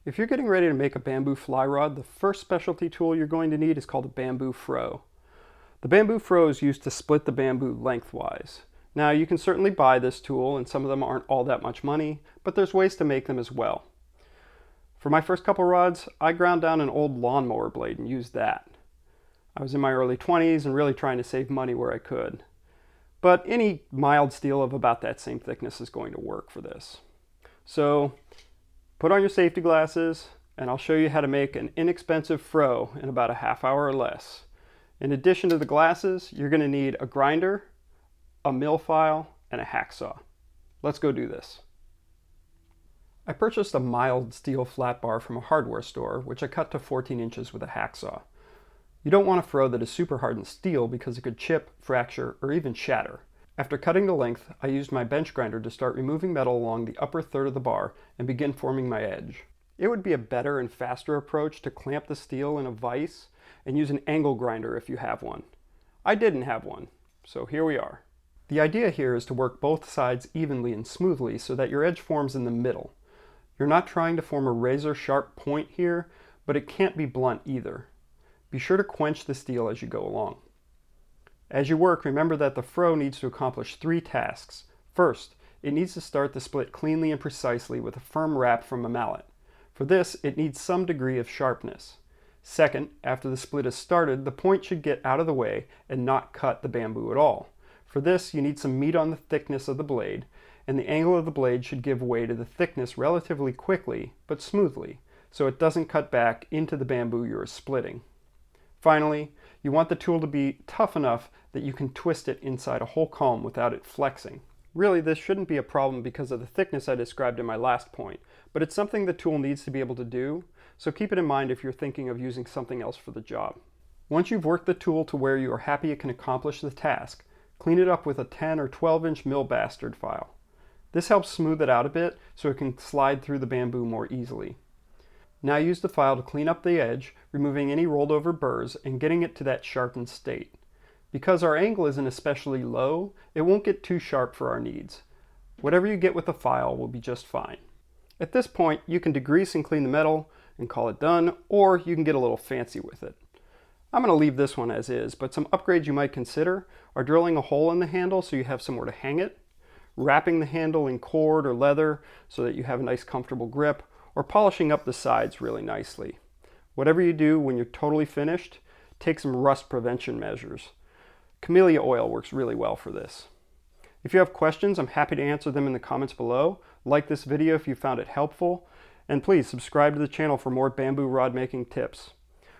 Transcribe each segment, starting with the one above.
If you're getting ready to make a bamboo fly rod, the first specialty tool you're going to need is called a bamboo froe. The bamboo froe is used to split the bamboo lengthwise. Now you can certainly buy this tool, and some of them aren't all that much money, but there's ways to make them as well. For my first couple rods, I ground down an old lawnmower blade and used that. I was in my early 20s and really trying to save money where I could. But any mild steel of about that same thickness is going to work for this. So put on your safety glasses and I'll show you how to make an inexpensive froe in about a half hour or less. In addition to the glasses, you're going to need a grinder, a mill file, and a hacksaw. Let's go do this. I purchased a mild steel flat bar from a hardware store, which I cut to 14 inches with a hacksaw. You don't want a froe that is super hardened steel because it could chip, fracture, or even shatter. After cutting the length, I used my bench grinder to start removing metal along the upper third of the bar and begin forming my edge. It would be a better and faster approach to clamp the steel in a vise and use an angle grinder if you have one. I didn't have one, so here we are. The idea here is to work both sides evenly and smoothly so that your edge forms in the middle. You're not trying to form a razor sharp point here, but it can't be blunt either. Be sure to quench the steel as you go along. As you work, remember that the froe needs to accomplish 3 tasks. First, it needs to start the split cleanly and precisely with a firm rap from a mallet. For this, it needs some degree of sharpness. Second, after the split is started, the point should get out of the way and not cut the bamboo at all. For this, you need some meat on the thickness of the blade, and the angle of the blade should give way to the thickness relatively quickly, but smoothly, so it doesn't cut back into the bamboo you're splitting. Finally, you want the tool to be tough enough that you can twist it inside a whole comb without it flexing. Really, this shouldn't be a problem because of the thickness I described in my last point, but it's something the tool needs to be able to do, so keep it in mind if you're thinking of using something else for the job. Once you've worked the tool to where you are happy it can accomplish the task, clean it up with a 10 or 12-inch mill bastard file. This helps smooth it out a bit so it can slide through the bamboo more easily. Now use the file to clean up the edge, removing any rolled over burrs and getting it to that sharpened state. Because our angle isn't especially low, it won't get too sharp for our needs. Whatever you get with the file will be just fine. At this point, you can degrease and clean the metal and call it done, or you can get a little fancy with it. I'm going to leave this one as is, but some upgrades you might consider are drilling a hole in the handle so you have somewhere to hang it, wrapping the handle in cord or leather so that you have a nice comfortable grip, or polishing up the sides really nicely. Whatever you do when you're totally finished, take some rust prevention measures. Camellia oil works really well for this. If you have questions, I'm happy to answer them in the comments below. Like this video if you found it helpful, and please subscribe to the channel for more bamboo rod making tips.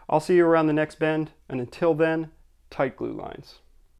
I'll see you around the next bend, and until then, tight glue lines.